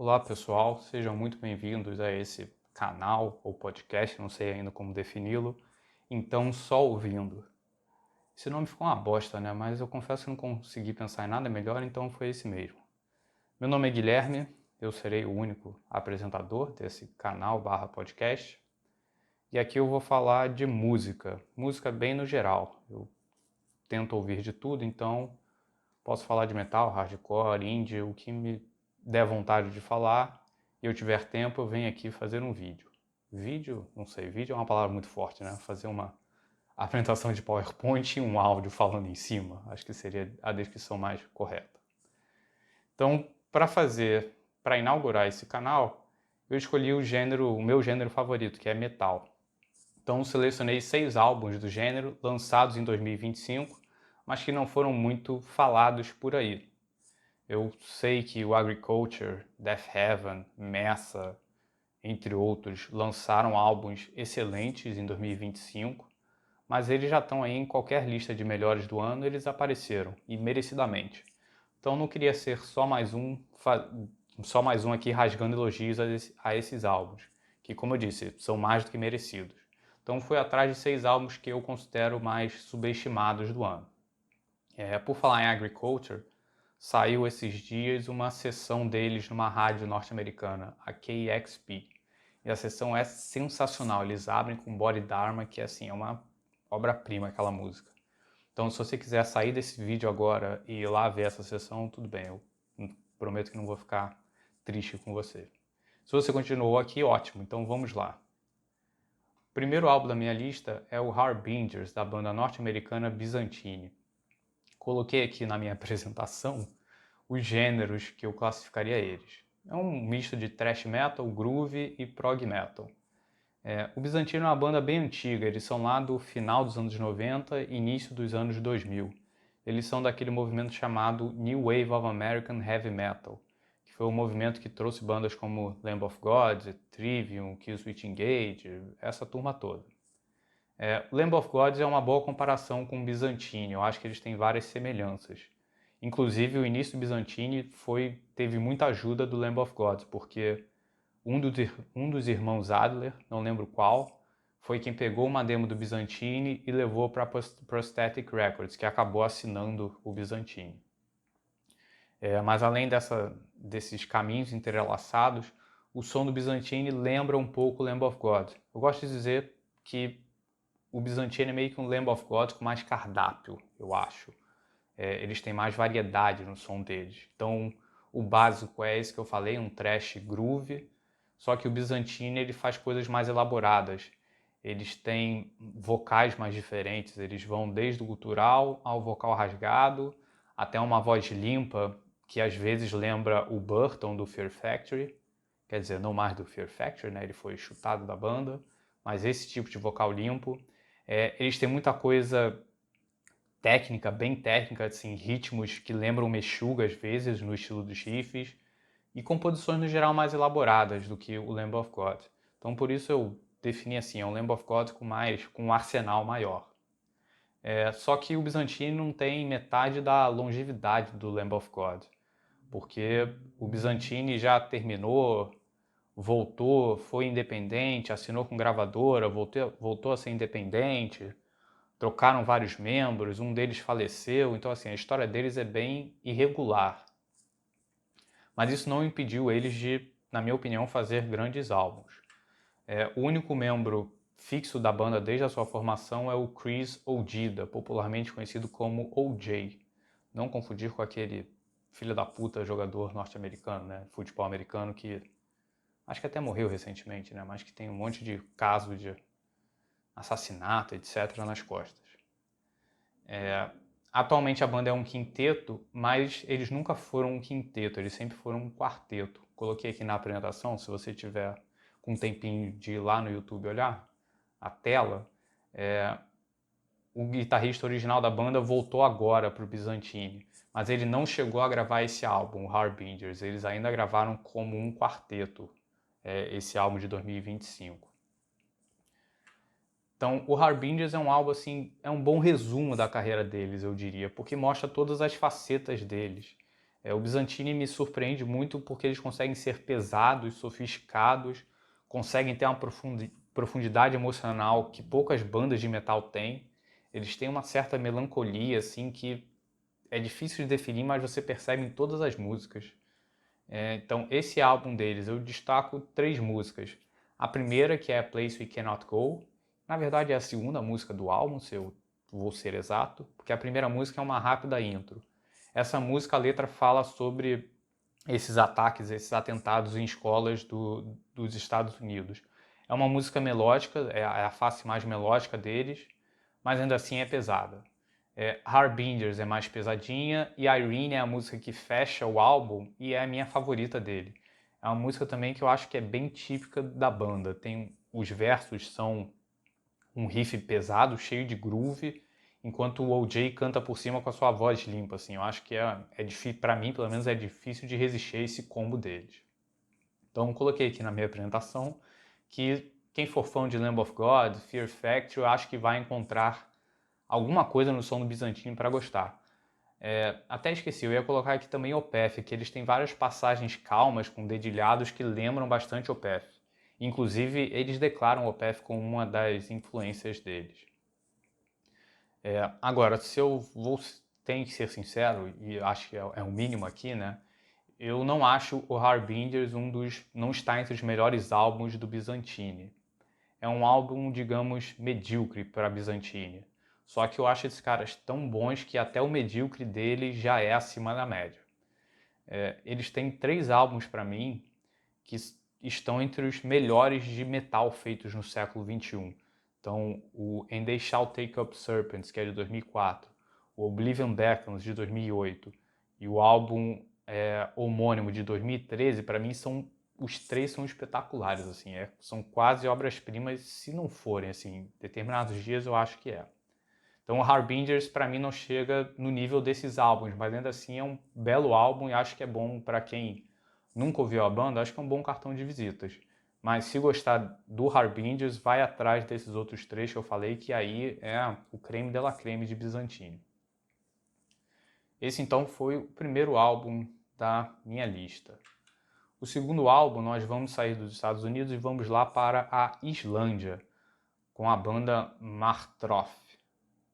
Olá pessoal, sejam muito bem-vindos a esse canal ou podcast, não sei ainda como defini-lo. Então, só ouvindo. Esse nome ficou uma bosta, né? Mas eu confesso que não consegui pensar em nada melhor, então foi esse mesmo. Meu nome é Guilherme, eu serei o único apresentador desse canal/podcast. E aqui eu vou falar de música bem no geral. Eu tento ouvir de tudo, então posso falar de metal, hardcore, indie, o que me der vontade de falar e eu tiver tempo, eu venho aqui fazer um vídeo. Vídeo? Não sei, vídeo é uma palavra muito forte, né? Fazer uma apresentação de PowerPoint e um áudio falando em cima. Acho que seria a descrição mais correta. Então, para inaugurar esse canal, eu escolhi o meu gênero favorito, que é metal. Então, selecionei 6 álbuns do gênero, lançados em 2025, mas que não foram muito falados por aí. Eu sei que o Agriculture, Death Heaven, Messa, entre outros, lançaram álbuns excelentes em 2025, mas eles já estão aí em qualquer lista de melhores do ano, eles apareceram, e merecidamente. Então não queria ser só mais um aqui rasgando elogios a esses álbuns, que como eu disse, são mais do que merecidos. Então fui atrás de 6 álbuns que eu considero mais subestimados do ano. Por falar em Agriculture, saiu esses dias uma sessão deles numa rádio norte-americana, a KEXP. E a sessão é sensacional, eles abrem com Body Dharma, que assim, é uma obra-prima aquela música. Então se você quiser sair desse vídeo agora e ir lá ver essa sessão, tudo bem, eu prometo que não vou ficar triste com você. Se você continuou aqui, ótimo, então vamos lá. O primeiro álbum da minha lista é o Harbingers, da banda norte-americana Byzantine. Coloquei aqui na minha apresentação os gêneros que eu classificaria eles. É um misto de thrash metal, groove e prog metal. O Byzantine é uma banda bem antiga, eles são lá do final dos anos 90 e início dos anos 2000. Eles são daquele movimento chamado New Wave of American Heavy Metal, que foi o movimento que trouxe bandas como Lamb of God, Trivium, Killswitch Engage, essa turma toda. Lamb of God é uma boa comparação com o Byzantine, eu acho que eles têm várias semelhanças. Inclusive, o início do Byzantine teve muita ajuda do Lamb of God, porque um dos irmãos Adler, não lembro qual, foi quem pegou uma demo do Byzantine e levou para a Prosthetic Records, que acabou assinando o Byzantine. Mas além desses caminhos entrelaçados, o som do Byzantine lembra um pouco o Lamb of God. Eu gosto de dizer que o Byzantine é meio que um Lamb of God com mais cardápio, eu acho. Eles têm mais variedade no som deles. Então, o básico é esse que eu falei, um thrash groove, só que o Byzantine ele faz coisas mais elaboradas. Eles têm vocais mais diferentes, eles vão desde o gutural ao vocal rasgado, até uma voz limpa, que às vezes lembra o Burton do Fear Factory, quer dizer, não mais do Fear Factory, né? Ele foi chutado da banda, mas esse tipo de vocal limpo. Eles têm muita coisa técnica, bem técnica, assim, ritmos que lembram Meshuggah às vezes, no estilo dos riffs, e composições no geral mais elaboradas do que o Lamb of God. Então por isso eu defini assim, é um Lamb of God com um arsenal maior. Só que o Byzantine não tem metade da longevidade do Lamb of God, porque o Byzantine já terminou, voltou, foi independente, assinou com gravadora, voltou a ser independente, trocaram vários membros, um deles faleceu, então assim, a história deles é bem irregular. Mas isso não impediu eles de, na minha opinião, fazer grandes álbuns. O único membro fixo da banda desde a sua formação é o Chris Ojeda, popularmente conhecido como OJ. Não confundir com aquele filho da puta jogador norte-americano, né, futebol americano que acho que até morreu recentemente, né, mas que tem um monte de caso de assassinato, etc. nas costas. Atualmente a banda é um quinteto, mas eles nunca foram um quinteto, eles sempre foram um quarteto. Coloquei aqui na apresentação, se você tiver com um tempinho de ir lá no YouTube olhar a tela, o guitarrista original da banda voltou agora para o Byzantine, mas ele não chegou a gravar esse álbum, o Harbingers, eles ainda gravaram como um quarteto, esse álbum de 2025. Então, o Harbingers é um álbum assim, é um bom resumo da carreira deles, eu diria, porque mostra todas as facetas deles. O Byzantine me surpreende muito porque eles conseguem ser pesados, sofisticados, conseguem ter uma profundidade emocional que poucas bandas de metal têm. Eles têm uma certa melancolia, assim, que é difícil de definir, mas você percebe em todas as músicas. Então, esse álbum deles, eu destaco 3 músicas. A primeira, que é A Place We Cannot Go. Na verdade, é a segunda música do álbum, se eu vou ser exato, porque a primeira música é uma rápida intro. Essa música, a letra fala sobre esses ataques, esses atentados em escolas dos Estados Unidos. É uma música melódica, é a face mais melódica deles, mas ainda assim é pesada. Harbingers é mais pesadinha e Irene é a música que fecha o álbum e é a minha favorita dele. É uma música também que eu acho que é bem típica da banda. Os versos são um riff pesado, cheio de groove, enquanto o OJ canta por cima com a sua voz limpa. Assim, eu acho que é difícil, para mim, pelo menos, é difícil de resistir a esse combo deles. Então, coloquei aqui na minha apresentação que quem for fã de Lamb of God, Fear Factory, eu acho que vai encontrar alguma coisa no som do Byzantine para gostar. Até esqueci, eu ia colocar aqui também Opeth, que eles têm várias passagens calmas com dedilhados que lembram bastante Opeth. Inclusive, eles declaram Opeth como uma das influências deles. Agora, se eu vou tenho que ser sincero, e acho que é o mínimo aqui, né? Eu não acho o Harbingers não está entre os melhores álbuns do Byzantine. É um álbum, digamos, medíocre para Byzantine. Só que eu acho esses caras tão bons que até o medíocre deles já é acima da média. Eles têm 3 álbuns para mim que estão entre os melhores de metal feitos no século XXI. Então, o And They Shall Take Up Serpents, que é de 2004, o Oblivion Beckons, de 2008, e o álbum homônimo de 2013, para mim os 3 são espetaculares, assim, são quase obras-primas, se não forem, assim, determinados dias eu acho que é. Então o Harbingers para mim não chega no nível desses álbuns, mas ainda assim é um belo álbum e acho que é bom para quem nunca ouviu a banda, acho que é um bom cartão de visitas. Mas se gostar do Harbingers, vai atrás desses outros 3 que eu falei, que aí é o creme de la creme de Byzantine. Esse então foi o primeiro álbum da minha lista. O segundo álbum, nós vamos sair dos Estados Unidos e vamos lá para a Islândia, com a banda Martroth.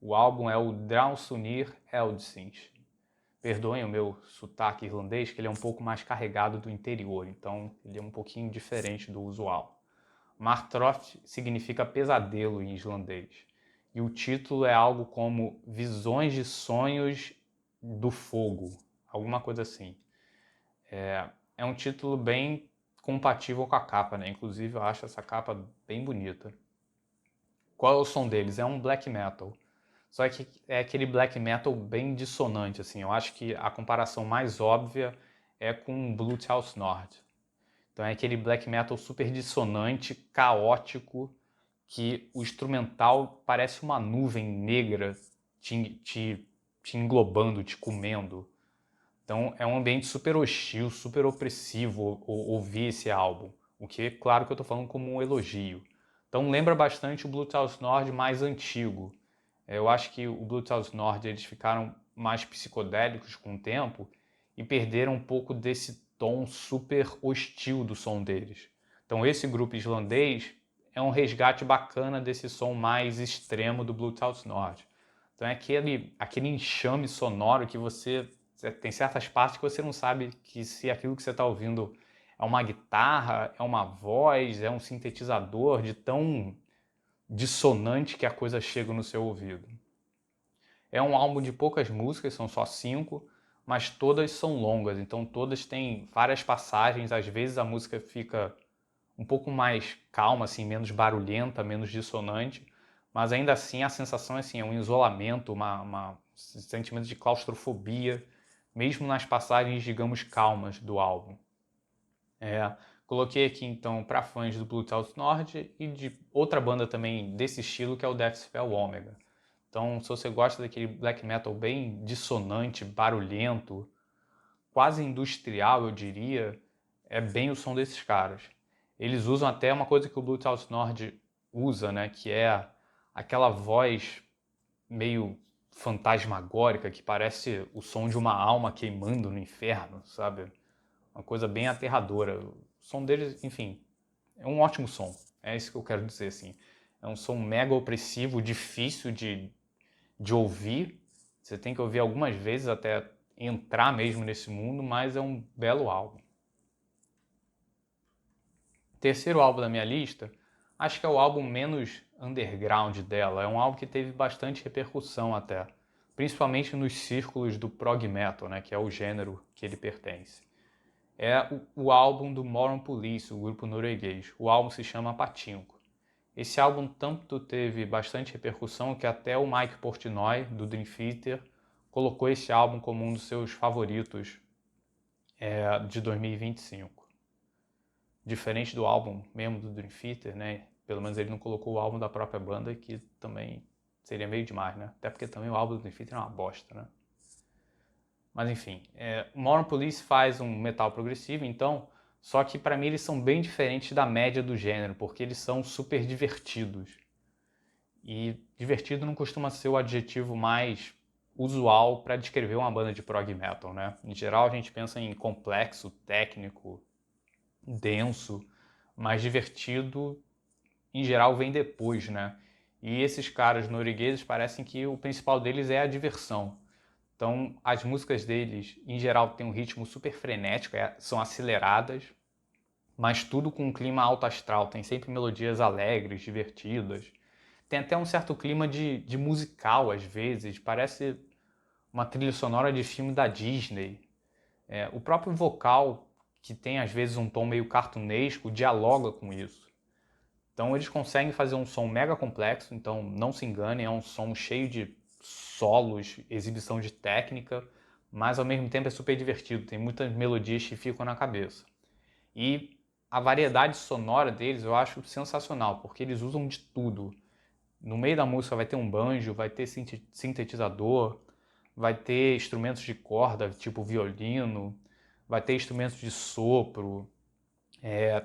O álbum é o Draumsynir Eldsins. Perdoem o meu sotaque irlandês, que ele é um pouco mais carregado do interior, então ele é um pouquinho diferente do usual. Martroth significa pesadelo em islandês, e o título é algo como Visões de Sonhos do Fogo, alguma coisa assim. É um título bem compatível com a capa, né? Inclusive eu acho essa capa bem bonita. Qual é o som deles? É um black metal. Só que é aquele black metal bem dissonante, assim. Eu acho que a comparação mais óbvia é com Bluetooth Nord. Então é aquele black metal super dissonante, caótico, que o instrumental parece uma nuvem negra te englobando, te comendo. Então é um ambiente super hostil, super opressivo ouvir esse álbum. O que, claro que eu estou falando como um elogio. Então lembra bastante o Bluetooth Nord mais antigo. Eu acho que o Bluetooth Nord eles ficaram mais psicodélicos com o tempo e perderam um pouco desse tom super hostil do som deles. Então esse grupo islandês é um resgate bacana desse som mais extremo do Bluetooth Nord. Então é aquele enxame sonoro que você tem certas partes que você não sabe que se aquilo que você está ouvindo é uma guitarra, é uma voz, é um sintetizador, de tão dissonante que a coisa chega no seu ouvido. É um álbum de poucas músicas, são só 5, mas todas são longas, então todas têm várias passagens, às vezes a música fica um pouco mais calma, assim, menos barulhenta, menos dissonante, mas ainda assim a sensação assim, é um isolamento, um sentimento de claustrofobia, mesmo nas passagens, digamos, calmas do álbum. Coloquei aqui então para fãs do Bluetooth Nord e de outra banda também desse estilo, que é o Deathspell Omega. Então, se você gosta daquele black metal bem dissonante, barulhento, quase industrial, eu diria, é bem o som desses caras. Eles usam até uma coisa que o Bluetooth Nord usa, né, que é aquela voz meio fantasmagórica que parece o som de uma alma queimando no inferno, sabe? Uma coisa bem aterradora. O som deles, enfim, é um ótimo som. É isso que eu quero dizer, assim. É um som mega opressivo, difícil de ouvir. Você tem que ouvir algumas vezes até entrar mesmo nesse mundo, mas é um belo álbum. Terceiro álbum da minha lista, acho que é o álbum menos underground dela. É um álbum que teve bastante repercussão até, principalmente nos círculos do prog metal, né, que é o gênero que ele pertence. É o álbum do Moron Police, o grupo norueguês. O álbum se chama Pachinko. Esse álbum tanto teve bastante repercussão que até o Mike Portnoy, do Dream Theater, colocou esse álbum como um dos seus favoritos de 2025. Diferente do álbum mesmo do Dream Theater, né? Pelo menos ele não colocou o álbum da própria banda, que também seria meio demais, né? Até porque também o álbum do Dream Theater é uma bosta, né? Mas enfim, o Moron Police faz um metal progressivo, então, só que pra mim eles são bem diferentes da média do gênero, porque eles são super divertidos. E divertido não costuma ser o adjetivo mais usual para descrever uma banda de prog metal, né? Em geral a gente pensa em complexo, técnico, denso, mas divertido em geral vem depois, né? E esses caras noruegueses parecem que o principal deles é a diversão. Então, as músicas deles, em geral, têm um ritmo super frenético, são aceleradas, mas tudo com um clima alto astral. Tem sempre melodias alegres, divertidas. Tem até um certo clima de musical, às vezes. Parece uma trilha sonora de filme da Disney. O próprio vocal, que tem às vezes um tom meio cartunesco, dialoga com isso. Então eles conseguem fazer um som mega complexo, então não se enganem, é um som cheio de solos, exibição de técnica, mas ao mesmo tempo é super divertido, tem muitas melodias que ficam na cabeça. E a variedade sonora deles eu acho sensacional, porque eles usam de tudo. No meio da música vai ter um banjo, vai ter sintetizador, vai ter instrumentos de corda, tipo violino, vai ter instrumentos de sopro,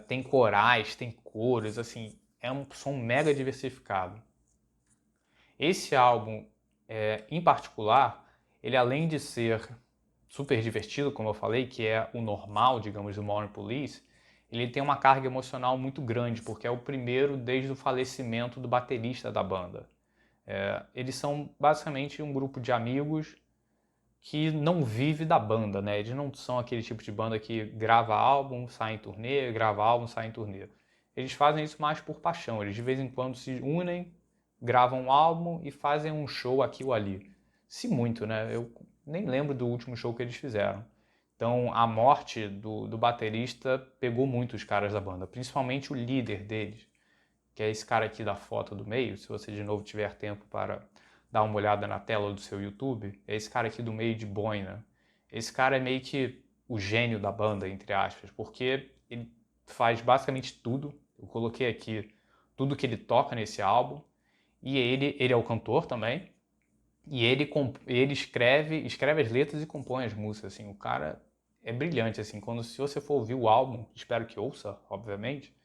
tem corais, tem coros, assim, é um som mega diversificado. Esse álbum, em particular, ele além de ser super divertido, como eu falei, que é o normal, digamos, do Modern Police, ele tem uma carga emocional muito grande, porque é o primeiro desde o falecimento do baterista da banda. Eles são basicamente um grupo de amigos que não vive da banda, né? Eles não são aquele tipo de banda que grava álbum, sai em turnê, grava álbum, sai em turnê. Eles fazem isso mais por paixão. Eles de vez em quando se unem, gravam um álbum e fazem um show aqui ou ali. Se muito, né? Eu nem lembro do último show que eles fizeram. Então a morte do baterista pegou muito os caras da banda, principalmente o líder deles, que é esse cara aqui da foto do meio. Se você de novo tiver tempo para dar uma olhada na tela do seu YouTube, é esse cara aqui do meio de boina. Esse cara é meio que o gênio da banda, entre aspas, porque ele faz basicamente tudo. Eu coloquei aqui tudo que ele toca nesse álbum. E ele é o cantor também. E ele escreve as letras e compõe as músicas. Assim, o cara é brilhante. Assim, se você for ouvir o álbum, espero que ouça, obviamente.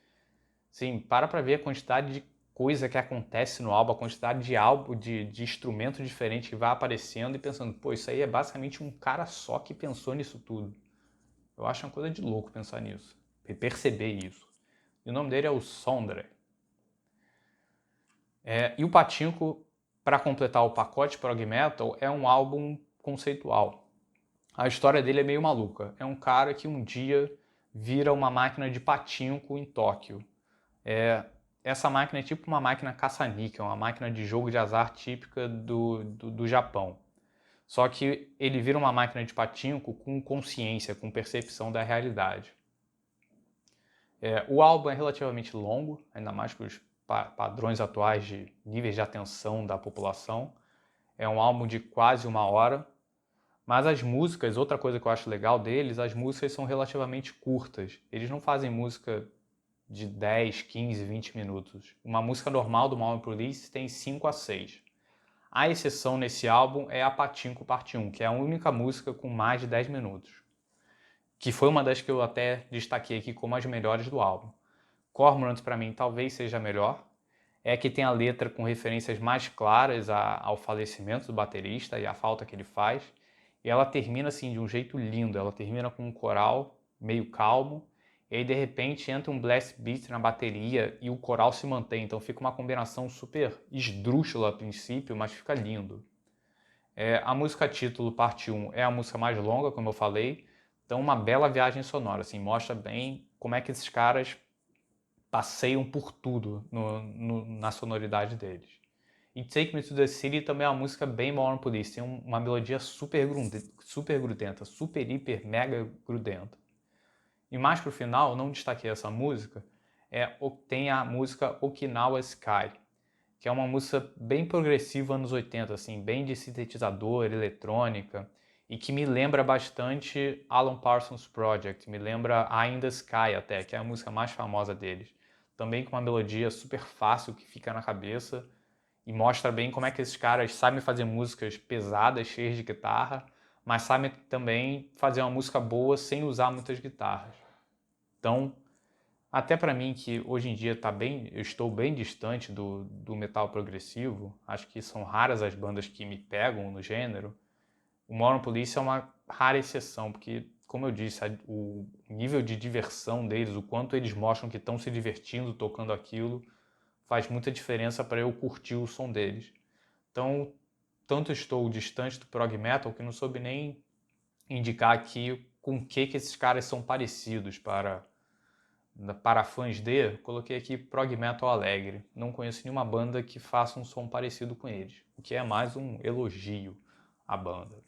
Sim, para ver a quantidade de coisa que acontece no álbum, a quantidade de álbum, de instrumento diferente que vai aparecendo e pensando, pô, isso aí é basicamente um cara só que pensou nisso tudo. Eu acho uma coisa de louco pensar nisso, e perceber isso. E o nome dele é o Sondre. E o Pachinko, para completar o pacote prog metal, é um álbum conceitual. A história dele é meio maluca. É um cara que um dia vira uma máquina de pachinko em Tóquio. Essa máquina é tipo uma máquina caça-níquel, uma máquina de jogo de azar típica do Japão. Só que ele vira uma máquina de pachinko com consciência, com percepção da realidade. O álbum é relativamente longo, ainda mais para os padrões atuais de níveis de atenção da população. É um álbum de quase 1 hora, mas as músicas, outra coisa que eu acho legal deles, as músicas são relativamente curtas. Eles não fazem música de 10, 15, 20 minutos. Uma música normal do Mountain Police tem 5 a 6. A exceção nesse álbum é a Pachinko Parte 1, que é a única música com mais de 10 minutos. Que foi uma das que eu até destaquei aqui como as melhores do álbum. Cormorant, para mim, talvez seja a melhor. é que tem a letra com referências mais claras ao falecimento do baterista e à falta que ele faz. E ela termina assim de um jeito lindo, ela termina com um coral meio calmo, e aí de repente entra um blast beat na bateria e o coral se mantém, então fica uma combinação super esdrúxula a princípio, mas fica lindo. A música título, parte 1, é a música mais longa, como eu falei, então uma bela viagem sonora, assim, mostra bem como é que esses caras passeiam por tudo na sonoridade deles. E Take Me to the City também é uma música bem Modern Police, tem uma melodia super grudenta, super hiper mega grudenta. E mais pro final, não destaquei essa música, tem a música Okinawa Sky, que é uma música bem progressiva anos 80, assim, bem de sintetizador, eletrônica, e que me lembra bastante Alan Parsons Project, me lembra I in the Sky até, que é a música mais famosa deles. Também com uma melodia super fácil que fica na cabeça e mostra bem como é que esses caras sabem fazer músicas pesadas, cheias de guitarra, mas sabem também fazer uma música boa sem usar muitas guitarras. Então, até para mim que hoje em dia eu estou bem distante do metal progressivo, acho que são raras as bandas que me pegam no gênero, o Modern Police é uma rara exceção, porque, como eu disse, o nível de diversão deles, o quanto eles mostram que estão se divertindo tocando aquilo, faz muita diferença para eu curtir o som deles. Então, tanto estou distante do prog metal que não soube nem indicar aqui com o que esses caras são parecidos para fãs de, coloquei aqui prog metal alegre. Não conheço nenhuma banda que faça um som parecido com eles, o que é mais um elogio à banda.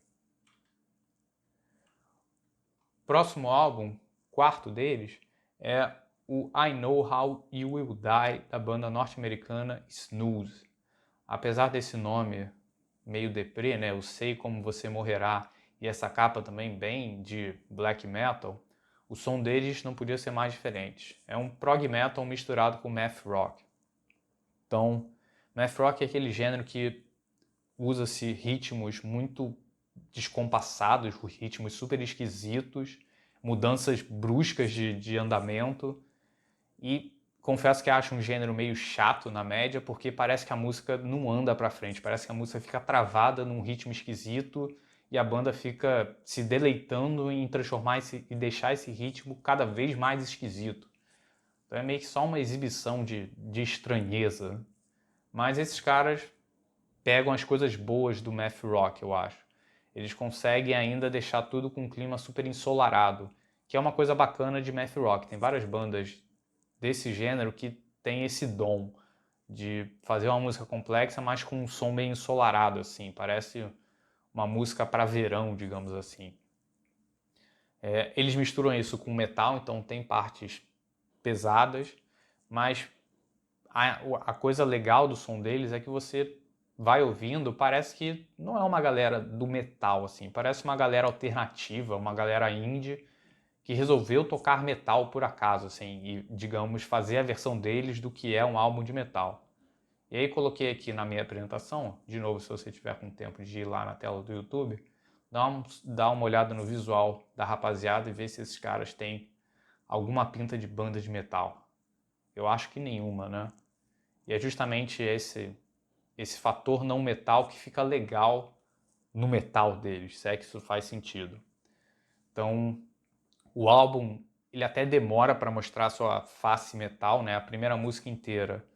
Próximo álbum, quarto deles, é o I Know How You Will Die, da banda norte-americana Snooze. Apesar desse nome meio deprê, né? Eu sei como você morrerá, e essa capa também bem de black metal, o som deles não podia ser mais diferente. É um prog metal misturado com math rock. Então, math rock é aquele gênero que usa-se ritmos muito descompassados, ritmos super esquisitos, mudanças bruscas de andamento, e confesso que acho um gênero meio chato na média, porque parece que a música não anda pra frente, parece que a música fica travada num ritmo esquisito e a banda fica se deleitando em transformar e deixar esse ritmo cada vez mais esquisito. Então é meio que só uma exibição de estranheza. Mas esses caras pegam as coisas boas do math rock, eu acho. Eles conseguem ainda deixar tudo com um clima super ensolarado, que é uma coisa bacana de math rock. Tem várias bandas desse gênero que tem esse dom de fazer uma música complexa, mas com um som bem ensolarado, assim. Parece uma música para verão, digamos assim. Eles misturam isso com metal, então tem partes pesadas, mas a coisa legal do som deles é que você vai ouvindo, parece que não é uma galera do metal, assim, parece uma galera alternativa, uma galera indie que resolveu tocar metal por acaso, assim, e, digamos, fazer a versão deles do que é um álbum de metal. E aí coloquei aqui na minha apresentação, de novo, se você tiver com tempo de ir lá na tela do YouTube, dá uma olhada no visual da rapaziada e ver se esses caras têm alguma pinta de banda de metal. Eu acho que nenhuma, né? E é justamente esse fator não metal que fica legal no metal deles, se é que isso faz sentido. Então, o álbum, ele até demora para mostrar a sua face metal, né? A primeira música inteira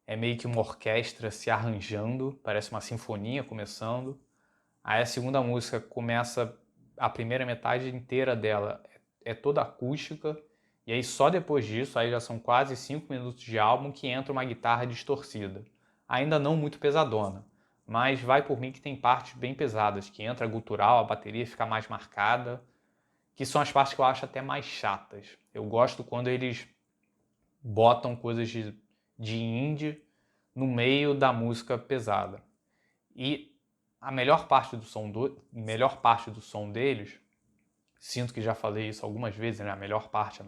é meio que uma orquestra se arranjando, parece uma sinfonia começando. Aí a segunda música começa, a primeira metade inteira dela é toda acústica, e aí só depois disso, aí já são quase 5 minutos de álbum, que entra uma guitarra distorcida. Ainda não muito pesadona, mas vai por mim que tem partes bem pesadas, que entra gutural, a bateria fica mais marcada, que são as partes que eu acho até mais chatas. Eu gosto quando eles botam coisas de indie no meio da música pesada. E a melhor parte do som deles, sinto que já falei isso algumas vezes, né? A melhor parte,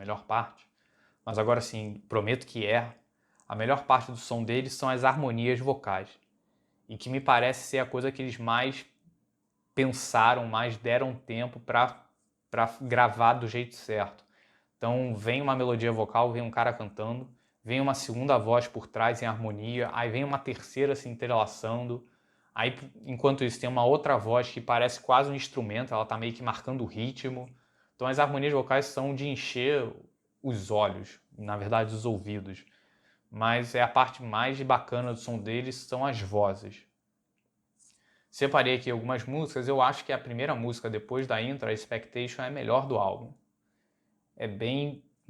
mas agora sim, prometo que a melhor parte do som deles são as harmonias vocais. E que me parece ser a coisa que eles mais pensaram, mais deram tempo para gravar do jeito certo. Então vem uma melodia vocal, vem um cara cantando, vem uma segunda voz por trás em harmonia, aí vem uma terceira se entrelaçando, aí enquanto isso tem uma outra voz que parece quase um instrumento, ela está meio que marcando o ritmo. Então as harmonias vocais são de encher os olhos, na verdade os ouvidos, mas é a parte mais bacana do som deles são as vozes. Separei aqui algumas músicas, eu acho que a primeira música depois da intro, a Expectation, é a melhor do álbum.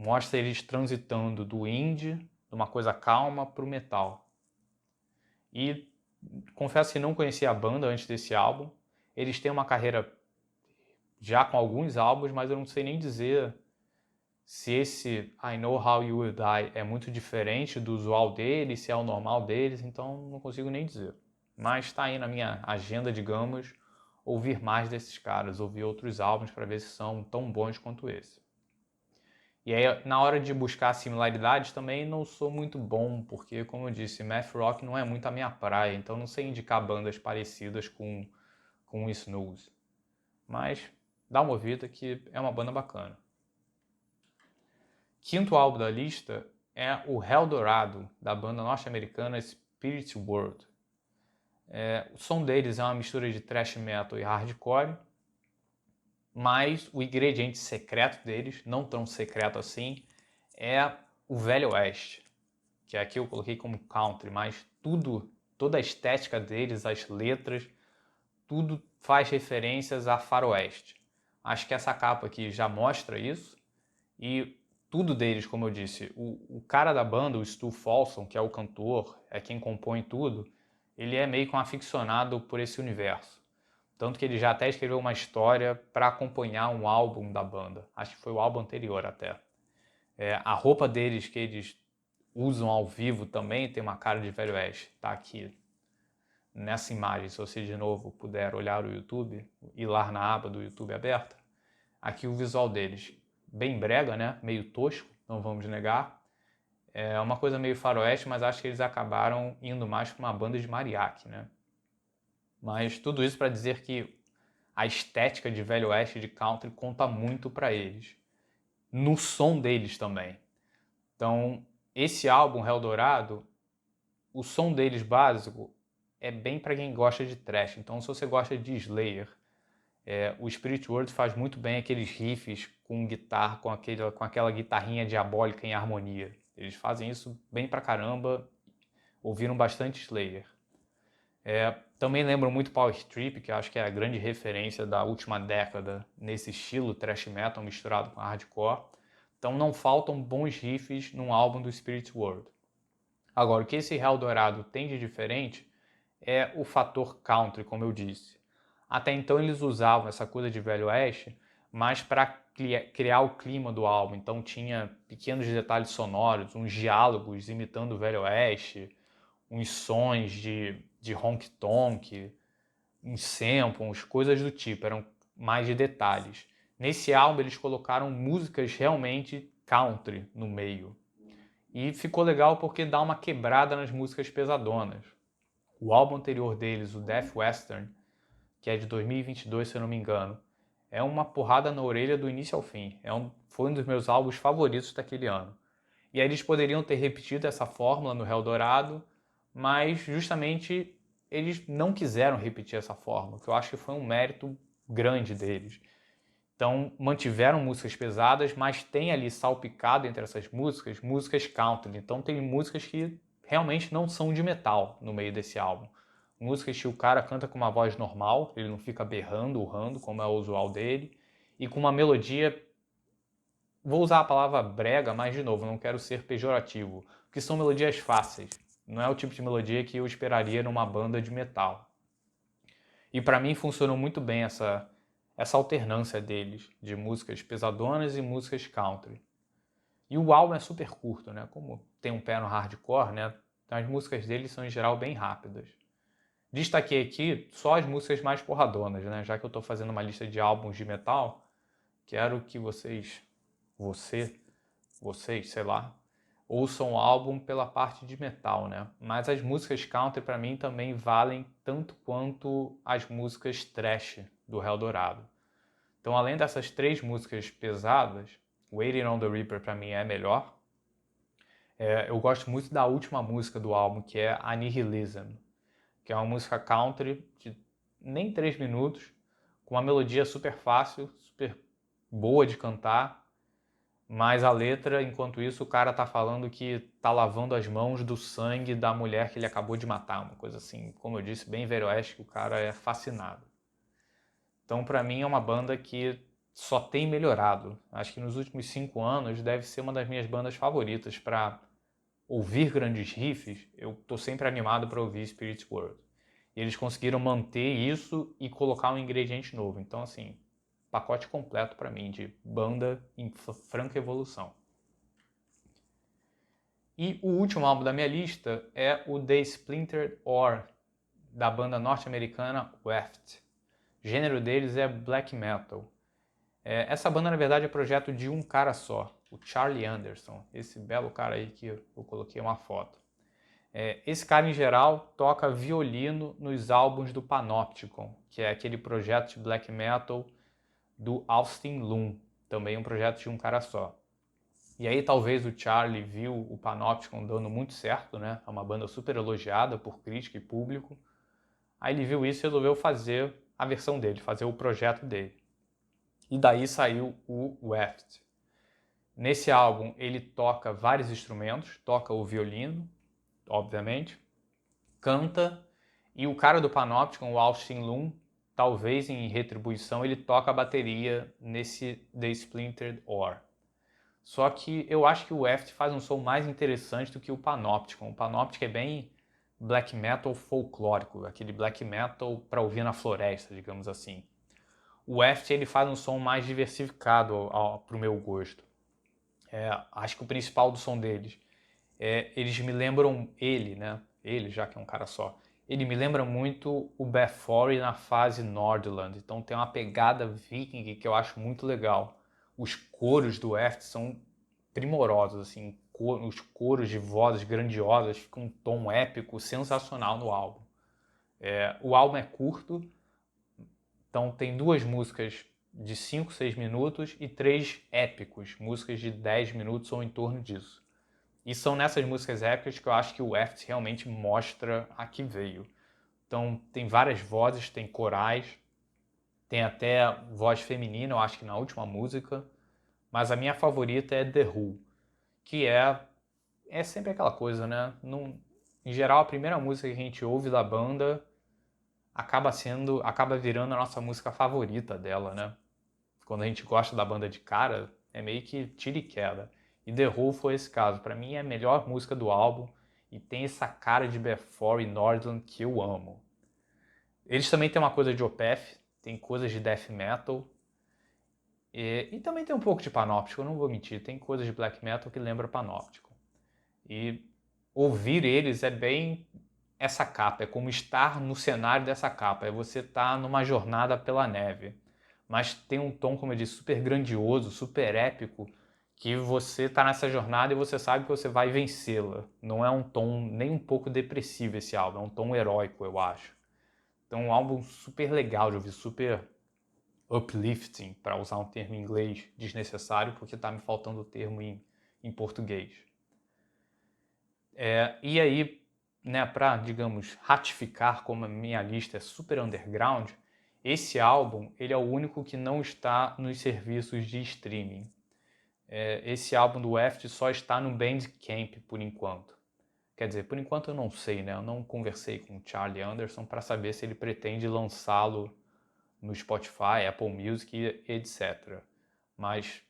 Mostra eles transitando do indie, de uma coisa calma, para o metal. E confesso que não conhecia a banda antes desse álbum. Eles têm uma carreira já com alguns álbuns, mas eu não sei nem dizer se esse I Know How You Will Die é muito diferente do usual deles, se é o normal deles, então não consigo nem dizer. Mas está aí na minha agenda, digamos, ouvir mais desses caras, ouvir outros álbuns para ver se são tão bons quanto esse. E aí, na hora de buscar similaridades, também não sou muito bom, porque, como eu disse, math rock não é muito a minha praia, então não sei indicar bandas parecidas com o Snooze. Mas dá uma ouvida que é uma banda bacana. Quinto álbum da lista é o Eldorado, da banda norte-americana Spirit World. O som deles é uma mistura de thrash metal e hardcore, mas o ingrediente secreto deles, não tão secreto assim, é o Velho Oeste, que aqui eu coloquei como country, mas toda a estética deles, as letras, tudo faz referências a faroeste. Acho que essa capa aqui já mostra isso, e tudo deles, como eu disse, o cara da banda, o Stu Folsom, que é o cantor, é quem compõe tudo, ele é meio que um aficionado por esse universo. Tanto que ele já até escreveu uma história para acompanhar um álbum da banda. Acho que foi o álbum anterior até. A roupa deles que eles usam ao vivo também tem uma cara de Velho Oeste. Tá aqui nessa imagem, se você de novo puder olhar o YouTube, ir lá na aba do YouTube aberta, aqui o visual deles. Bem brega, né? Meio tosco, não vamos negar. É uma coisa meio faroeste, mas acho que eles acabaram indo mais para uma banda de mariachi, né? Mas tudo isso para dizer que a estética de Velho Oeste de country conta muito para eles. No som deles também. Então, esse álbum, Eldorado, o som deles básico é bem para quem gosta de thrash. Então, se você gosta de Slayer, o Spirit World faz muito bem aqueles riffs com guitarra, com aquela guitarrinha diabólica em harmonia. Eles fazem isso bem pra caramba, ouviram bastante Slayer. Também lembram muito Power Trip, que acho que é a grande referência da última década nesse estilo thrash metal misturado com hardcore. Então não faltam bons riffs num álbum do Spirit World. Agora, o que esse Eldorado tem de diferente é o fator country, como eu disse. Até então eles usavam essa coisa de Velho Oeste, mas para criar o clima do álbum. Então tinha pequenos detalhes sonoros, uns diálogos imitando o Velho Oeste, uns sons de honk-tonk, uns samples, coisas do tipo, eram mais de detalhes. Nesse álbum eles colocaram músicas realmente country no meio. E ficou legal porque dá uma quebrada nas músicas pesadonas. O álbum anterior deles, o Death Western, que é de 2022, se eu não me engano, é uma porrada na orelha do início ao fim. Foi um dos meus álbuns favoritos daquele ano. E aí eles poderiam ter repetido essa fórmula no Eldorado, mas justamente eles não quiseram repetir essa fórmula, que eu acho que foi um mérito grande deles. Então mantiveram músicas pesadas, mas tem ali salpicado entre essas músicas country. Então tem músicas que realmente não são de metal no meio desse álbum. Músicas que o cara canta com uma voz normal, ele não fica berrando, urrando, como é o usual dele, e com uma melodia, vou usar a palavra brega, mas de novo, não quero ser pejorativo, porque são melodias fáceis. Não é o tipo de melodia que eu esperaria numa banda de metal. E para mim funcionou muito bem essa alternância deles, de músicas pesadonas e músicas country. E o álbum é super curto, né? Como tem um pé no hardcore, né? As músicas deles são em geral bem rápidas. Destaquei aqui só as músicas mais porradonas, né? Já que eu estou fazendo uma lista de álbuns de metal, quero que vocês, sei lá, ouçam o álbum pela parte de metal, né? Mas as músicas country para mim também valem tanto quanto as músicas thrash do Eldorado. Então, além dessas três músicas pesadas, Waiting on the Reaper para mim é melhor. Eu gosto muito da última música do álbum, que é Annihilism, que é uma música country de nem 3 minutos, com uma melodia super fácil, super boa de cantar, mas a letra, enquanto isso, o cara tá falando que tá lavando as mãos do sangue da mulher que ele acabou de matar, uma coisa assim, como eu disse, bem veroeste, que o cara é fascinado. Então, pra mim, é uma banda que só tem melhorado. Acho que nos últimos 5 anos deve ser uma das minhas bandas favoritas para ouvir grandes riffs. Eu tô sempre animado para ouvir Spirit World. E eles conseguiram manter isso e colocar um ingrediente novo. Então, assim, pacote completo para mim de banda em franca evolução. E o último álbum da minha lista é o The Splintered Ore, da banda norte-americana Weft. O gênero deles é black metal. Essa banda, na verdade, é projeto de um cara só, o Charlie Anderson, esse belo cara aí que eu coloquei uma foto. Esse cara, em geral, toca violino nos álbuns do Panopticon, que é aquele projeto de black metal do Austin Loom, também um projeto de um cara só. E aí talvez o Charlie viu o Panopticon dando muito certo, né? É uma banda super elogiada por crítica e público. Aí ele viu isso e resolveu fazer a versão dele, fazer o projeto dele. E daí saiu o Weft. Nesse álbum ele toca vários instrumentos, toca o violino, obviamente, canta, e o cara do Panopticon, o Austin Loom, talvez em retribuição, ele toca a bateria nesse The Splintered Ore. Só que eu acho que o Weft faz um som mais interessante do que o Panopticon. O Panopticon é bem black metal folclórico, aquele black metal para ouvir na floresta, digamos assim. O Weft ele faz um som mais diversificado para o meu gosto. Acho que o principal do som deles eles me lembram ele, né? Ele, já que é um cara só. Ele me lembra muito o Bathory na fase Nordland. Então tem uma pegada viking que eu acho muito legal. Os coros do Eft são primorosos, assim. Os coros de vozes grandiosas ficam um tom épico sensacional no álbum. O álbum é curto, então tem 2 músicas de 5, 6 minutos e 3 épicos, músicas de 10 minutos ou em torno disso. E são nessas músicas épicas que eu acho que o Weft realmente mostra a que veio. Então tem várias vozes, tem corais, tem até voz feminina, eu acho que na última música. Mas a minha favorita é The Who, que é sempre aquela coisa, né? Em geral, a primeira música que a gente ouve da banda acaba virando a nossa música favorita dela, né? Quando a gente gosta da banda de cara, é meio que tira e queda. E The Who foi esse caso. Pra mim é a melhor música do álbum e tem essa cara de Bathory e Nordland que eu amo. Eles também têm uma coisa de Opeth, tem coisas de death metal e também tem um pouco de Panopticon, não vou mentir, tem coisas de black metal que lembra Panopticon. E ouvir eles é bem essa capa, é como estar no cenário dessa capa, é você estar numa jornada pela neve. Mas tem um tom, como eu disse, super grandioso, super épico, que você está nessa jornada e você sabe que você vai vencê-la. Não é um tom nem um pouco depressivo esse álbum, é um tom heróico, eu acho. Então, um álbum super legal de ouvir, super uplifting, para usar um termo em inglês desnecessário, porque está me faltando o termo em português. E aí, né, para, digamos, ratificar como a minha lista é super underground, esse álbum ele é o único que não está nos serviços de streaming. Esse álbum do Weft só está no Bandcamp por enquanto. Quer dizer, por enquanto eu não sei, né? Eu não conversei com o Charlie Anderson para saber se ele pretende lançá-lo no Spotify, Apple Music, etc. Mas,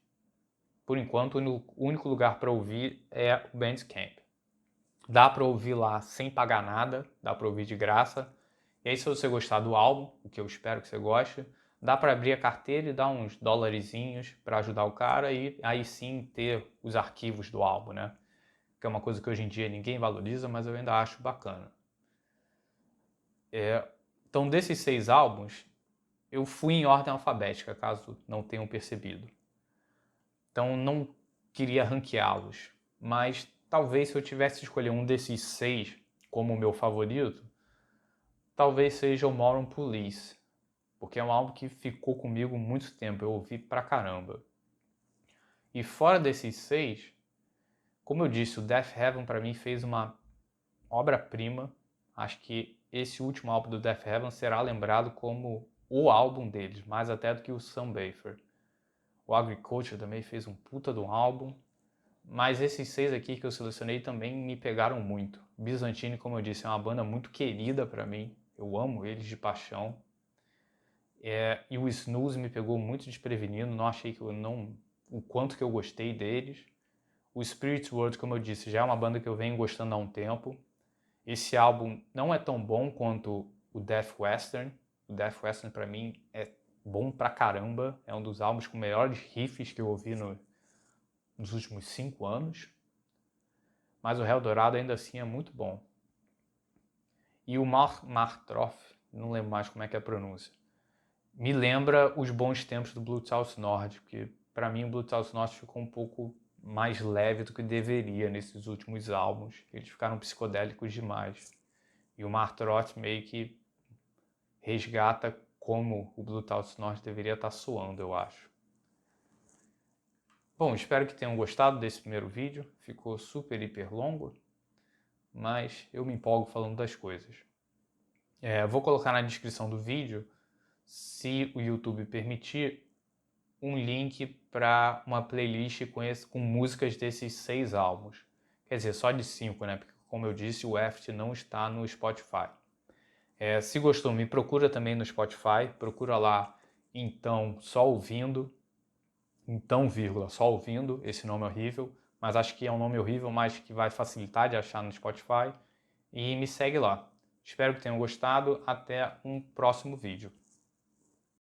por enquanto, o único lugar para ouvir é o Bandcamp. Dá para ouvir lá sem pagar nada, dá para ouvir de graça. E aí, se você gostar do álbum, o que eu espero que você goste, dá para abrir a carteira e dar uns dolarizinhos para ajudar o cara e aí sim ter os arquivos do álbum, né? Que é uma coisa que hoje em dia ninguém valoriza, mas eu ainda acho bacana. Então, desses 6 álbuns, eu fui em ordem alfabética, caso não tenham percebido. Então, não queria ranqueá-los, mas talvez se eu tivesse que escolher um desses 6 como o meu favorito, talvez seja o Moron Police, porque é um álbum que ficou comigo muito tempo, eu ouvi pra caramba. E fora desses 6, Como eu disse, o Death Heaven para mim fez uma obra-prima. Acho que esse último álbum do Death Heaven será lembrado como o álbum deles, mais até do que o Sunbather. O Agriculture também fez um puta de um álbum. Mas esses 6 aqui que eu selecionei também me pegaram muito. Byzantine, como eu disse, é uma banda muito querida para mim. Eu amo eles de paixão. E o Snooze me pegou muito desprevenido. Não achei que o quanto que eu gostei deles. O Spirit World, como eu disse, já é uma banda que eu venho gostando há um tempo. Esse álbum não é tão bom quanto o Death Western. O Death Western para mim é bom pra caramba. É um dos álbuns com melhores riffs que eu ouvi nos últimos 5 anos. Mas o Hell Dourado ainda assim é muito bom. E o Martroff, não lembro mais como é que é a pronúncia, me lembra os bons tempos do Blue South North, porque para mim o Blue South North ficou um pouco mais leve do que deveria nesses últimos álbuns. Eles ficaram psicodélicos demais. E o Martroff meio que resgata como o Blue South North deveria estar soando, eu acho. Bom, espero que tenham gostado desse primeiro vídeo. Ficou super, hiper longo, mas eu me empolgo falando das coisas. Vou colocar na descrição do vídeo, se o YouTube permitir, um link para uma playlist com músicas desses 6 álbuns. Quer dizer, só de 5, né? Porque, como eu disse, o Eft não está no Spotify. Se gostou, me procura também no Spotify. Procura lá, então, só ouvindo. Então, vírgula, só ouvindo. Esse nome é horrível, mas acho que é um nome horrível, mas que vai facilitar de achar no Spotify. E me segue lá. Espero que tenham gostado. Até um próximo vídeo.